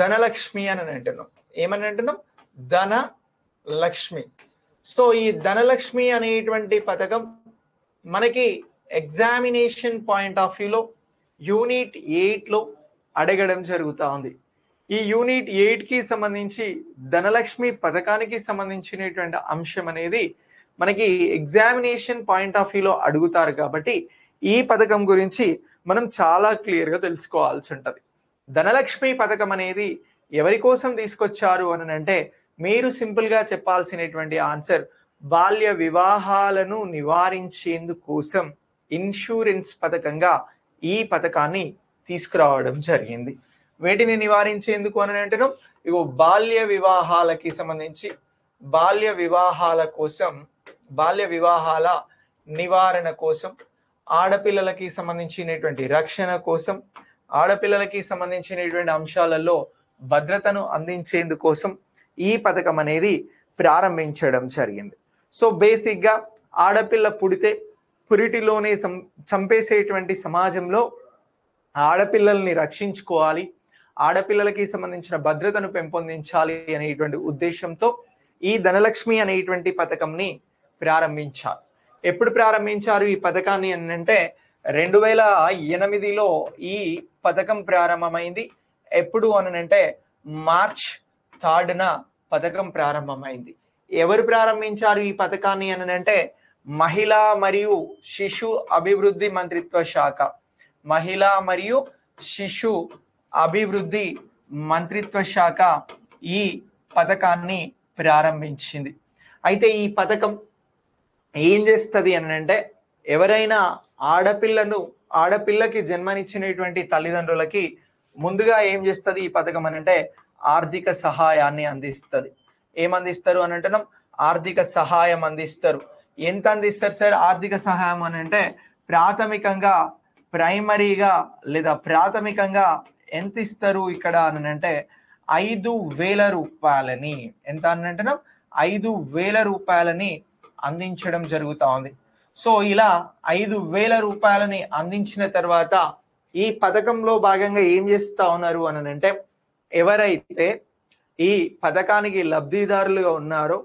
ధనలక్ష్మి అని అంటున్నాం. ఏమని అంటున్నాం? ధనలక్ష్మి. సో ఈ ధనలక్ష్మి అనేటువంటి పథకం మనకి ఎగ్జామినేషన్ పాయింట్ ఆఫ్ వ్యూలో యూనిట్ 8లో అడగడం జరుగుతూ ఉంది. ఈ యూనిట్ 8కి సంబంధించి ధనలక్ష్మి పథకానికి సంబంధించినటువంటి అంశం అనేది మనకి ఎగ్జామినేషన్ పాయింట్ ఆఫ్ వ్యూలో అడుగుతారు కాబట్టి ఈ పథకం గురించి మనం చాలా క్లియర్గా తెలుసుకోవాల్సి ఉంటుంది. ధనలక్ష్మి పథకం అనేది ఎవరి కోసం తీసుకొచ్చారు అని అంటే మీరు సింపుల్గా చెప్పాల్సినటువంటి ఆన్సర్ బాల్య వివాహాలను నివారించేందుకోసం ఇన్సూరెన్స్ పథకంగా ఈ పథకాన్ని తీసుకురావడం జరిగింది. వేటిని నివారించేందుకు అని అంటున్నాం? ఇగో బాల్య వివాహాలకి సంబంధించి బాల్య వివాహాల కోసం, బాల్య వివాహాల నివారణ కోసం, ఆడపిల్లలకి సంబంధించినటువంటి రక్షణ కోసం, ఆడపిల్లలకి సంబంధించినటువంటి అంశాలలో భద్రతను అందించేందుకోసం ఈ పథకం అనేది ప్రారంభించడం జరిగింది. సో బేసిక్గా ఆడపిల్ల పుడితే పురిటిలోనే చంపేసేటువంటి సమాజంలో ఆడపిల్లల్ని రక్షించుకోవాలి, ఆడపిల్లలకి సంబంధించిన భద్రతను పెంపొందించాలి అనేటువంటి ఉద్దేశంతో ఈ ధనలక్ష్మి అనేటువంటి పథకంని ప్రారంభించారు. ఎప్పుడు ప్రారంభించారు ఈ పథకాన్ని అని అంటే 2008లో ఈ పథకం ప్రారంభమైంది. ఎప్పుడు అని అంటే మార్చ్ 3న పథకం ప్రారంభమైంది. ఎవరు ప్రారంభించారు ఈ పథకాన్ని అని అంటే మహిళా మరియు శిశు అభివృద్ధి మంత్రిత్వ శాఖ, మహిళా మరియు శిశు అభివృద్ధి మంత్రిత్వ శాఖ ఈ పథకాన్ని ప్రారంభించింది. అయితే ఈ పథకం ఏం చేస్తుంది అని అంటే ఎవరైనా ఆడపిల్లకి జన్మనిచ్చినటువంటి తల్లిదండ్రులకి ముందుగా ఏం చేస్తుంది ఈ పథకం అని అంటే ఆర్థిక సహాయాన్ని అందిస్తుంది. ఏమందిస్తారు అని అంటున్నాం? ఆర్థిక సహాయం అందిస్తారు. ఎంత అందిస్తారు సార్ ఆర్థిక సహాయం అని అంటే ప్రాథమికంగా ప్రైమరీగా లేదా ప్రాథమికంగా ఎంత ఇస్తారు ఇక్కడ అని అంటే 5,000 రూపాయలని, ఎంత అని అంటున్నాం? 5,000 రూపాయలని అందించడం జరుగుతూ ఉంది. సో ఇలా 5,000 రూపాయలని అందించిన తర్వాత ఈ పథకంలో భాగంగా ఏం చేస్తూ ఉన్నారు అని అంటే ఎవరైతే ఈ పథకానికి లబ్ధిదారులుగా ఉన్నారో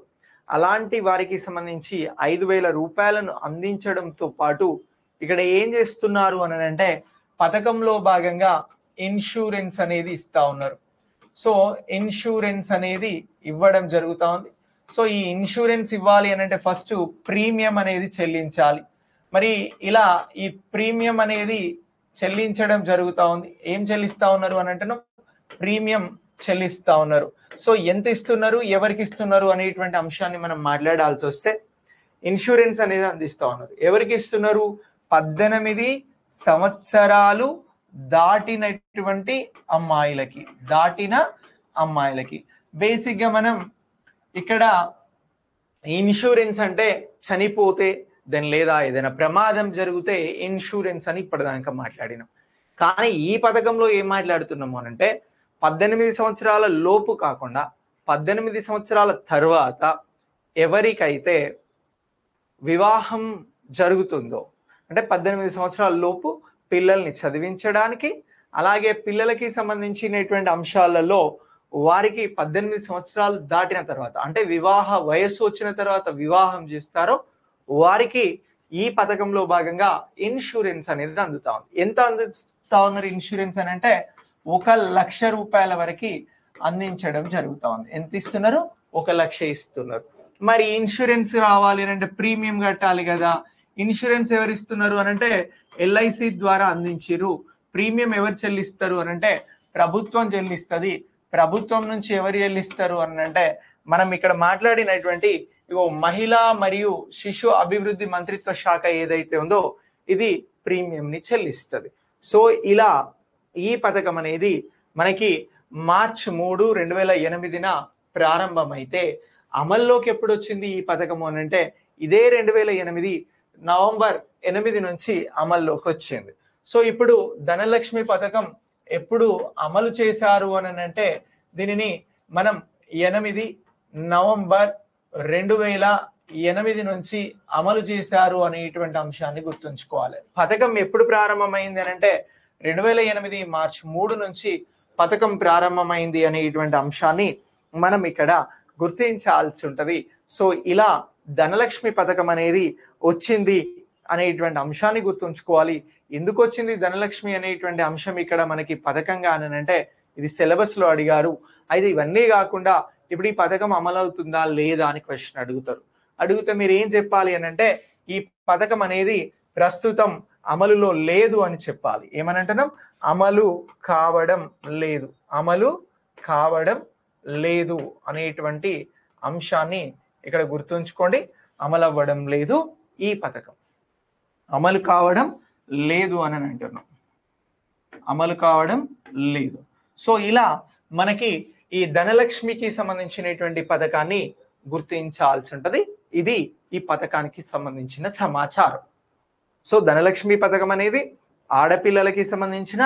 అలాంటి వారికి సంబంధించి 5,000 రూపాయలను అందించడంతో పాటు ఇక్కడ ఏం చేస్తున్నారు అని అంటే పథకంలో భాగంగా ఇన్సూరెన్స్ అనేది ఇస్తా ఉన్నారు. సో ఇన్సూరెన్స్ అనేది ఇవ్వడం జరుగుతూ ఉంది. సో ఈ ఇన్సూరెన్స్ ఇవ్వాలి అని అంటే ఫస్ట్ ప్రీమియం అనేది చెల్లించాలి. మరి ఇలా ఈ ప్రీమియం అనేది చెల్లించడం జరుగుతూ ఉంది. ఏం చెల్లిస్తా ఉన్నారు అని అంటున్నాం? ప్రీమియం చెల్లిస్తా ఉన్నారు. సో ఎంత ఇస్తున్నారు, ఎవరికి ఇస్తున్నారు అనేటువంటి అంశాన్ని మనం మాట్లాడాల్సి వస్తే ఇన్సూరెన్స్ అనేది అందిస్తా ఉన్నారు. ఎవరికి ఇస్తున్నారు? 18 సంవత్సరాలు దాటినటువంటి అమ్మాయిలకి. బేసిక్గా మనం ఇక్కడ ఇన్సూరెన్స్ అంటే చనిపోతే దాని లేదా ఏదైనా ప్రమాదం జరిగితే ఇన్సూరెన్స్ అని ఇప్పటిదాకా మాట్లాడినాం. కానీ ఈ పథకంలో ఏం మాట్లాడుతున్నాము అంటే 18 సంవత్సరాల లోపు కాకుండా 18 సంవత్సరాల తర్వాత ఎవరికైతే వివాహం జరుగుతుందో అంటే 18 సంవత్సరాల లోపు పిల్లల్ని చదివించడానికి, అలాగే పిల్లలకి సంబంధించినటువంటి అంశాలలో వారికి 18 సంవత్సరాలు దాటిన తర్వాత అంటే వివాహ వయస్సు వచ్చిన తర్వాత వివాహం చేస్తారో వారికి ఈ పథకంలో భాగంగా ఇన్సూరెన్స్ అనేది అందుతా ఉంది. ఎంత అందిస్తా ఉన్నారు ఇన్సూరెన్స్ అని అంటే 1,00,000 రూపాయల వరకు అందించడం జరుగుతూ ఉంది. ఎంత ఇస్తున్నారు? 1,00,000 ఇస్తున్నారు. మరి ఇన్సూరెన్స్ రావాలి అని అంటే ప్రీమియం కట్టాలి కదా. ఇన్సూరెన్స్ ఎవరు ఇస్తున్నారు అని అంటే LIC ద్వారా అందించారు. ప్రీమియం ఎవరు చెల్లిస్తారు అని అంటే ప్రభుత్వం చెల్లిస్తుంది. ప్రభుత్వం నుంచి ఎవరు చెల్లిస్తారు అని అంటే మనం ఇక్కడ మాట్లాడినటువంటి మహిళా మరియు శిశు అభివృద్ధి మంత్రిత్వ శాఖ ఏదైతే ఉందో ఇది ప్రీమియంని చెల్లిస్తుంది. సో ఇలా ఈ పథకం అనేది మనకి మార్చ్ 3, 2008న ప్రారంభమైతే అమల్లోకి ఎప్పుడు వచ్చింది ఈ పథకం అని అంటే ఇదే 2008 నవంబర్ 8 నుంచి అమల్లోకి వచ్చింది. సో ఇప్పుడు ధనలక్ష్మి పథకం ఎప్పుడు అమలు చేశారు అని అంటే దీనిని మనం 8 నవంబర్ 2008 నుంచి అమలు చేశారు అనేటువంటి అంశాన్ని గుర్తుంచుకోవాలి. పథకం ఎప్పుడు ప్రారంభమైంది అని అంటే 2008 మార్చ్ 3 నుంచి పథకం ప్రారంభమైంది అనేటువంటి అంశాన్ని మనం ఇక్కడ గుర్తించాల్సి ఉంటది. సో ఇలా ధనలక్ష్మి పథకం అనేది వచ్చింది అనేటువంటి అంశాన్ని గుర్తుంచుకోవాలి. ఎందుకు వచ్చింది ధనలక్ష్మి అనేటువంటి అంశం ఇక్కడ మనకి పథకంగా అని అంటే ఇది సిలబస్ లో అడిగారు. అయితే ఇవన్నీ కాకుండా ఇప్పుడు ఈ పథకం అమలవుతుందా లేదా అని క్వశ్చన్ అడుగుతారు. అడిగితే మీరు ఏం చెప్పాలి అని అంటే ఈ పథకం అనేది ప్రస్తుతం అమలులో లేదు అని చెప్పాలి. ఏమనంటున్నాం? అమలు కావడం లేదు, అమలు కావడం లేదు అనేటువంటి అంశాన్ని ఇక్కడ గుర్తుంచుకోండి. అమలు అవ్వడం లేదు ఈ పథకం, అమలు కావడం లేదు అని అంటున్నాం, అమలు కావడం లేదు. సో ఇలా మనకి ఈ ధనలక్ష్మికి సంబంధించినటువంటి పథకాన్ని గుర్తించాల్సి ఉంటది. ఇది ఈ పథకానికి సంబంధించిన సమాచారం. సో ధనలక్ష్మి పథకం అనేది ఆడపిల్లలకి సంబంధించిన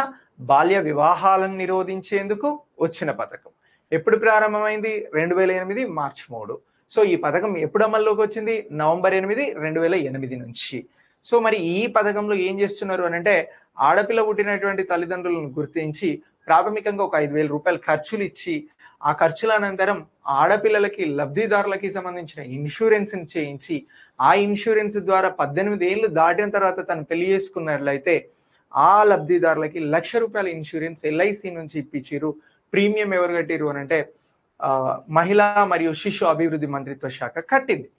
బాల్య వివాహాలను నిరోధించేందుకు వచ్చిన పథకం. ఎప్పుడు ప్రారంభమైంది? 2008 మార్చి 3. సో ఈ పథకం ఎప్పుడు అమల్లోకి వచ్చింది? నవంబర్ 8, 2008 నుంచి. సో మరి ఈ పథకంలో ఏం చేస్తున్నారు అని అంటే ఆడపిల్ల పుట్టినటువంటి తల్లిదండ్రులను గుర్తించి ప్రాథమికంగా ఒక 5,000 రూపాయలు ఖర్చులు ఇచ్చి ఆ ఖర్చుల అనంతరం ఆడపిల్లలకి లబ్ధిదారులకి సంబంధించిన ఇన్సూరెన్స్ చేయించి ఆ ఇన్సూరెన్స్ ద్వారా 18 ఏళ్ళు దాటిన తర్వాత తను పెళ్లి చేసుకున్నట్లయితే ఆ లబ్ధిదారులకి ₹1,00,000 ఇన్సూరెన్స్ LIC నుంచి ఇప్పించారు. ప్రీమియం ఎవరు కట్టిరు అని అంటే మహిళా మరియు శిశు అభివృద్ధి మంత్రిత్వ శాఖ కట్టింది.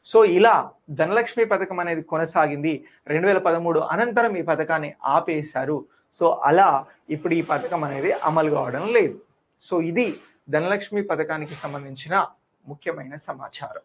సో ఇలా ధనలక్ష్మి పథకం అనేది కొనసాగింది. 2013 అనంతరం ఈ పథకాన్ని ఆపేశారు. సో అలా ఇప్పుడు ఈ పథకం అనేది అమలు కావడం లేదు. సో ఇది ధనలక్ష్మి పథకానికి సంబంధించిన ముఖ్యమైన సమాచారం.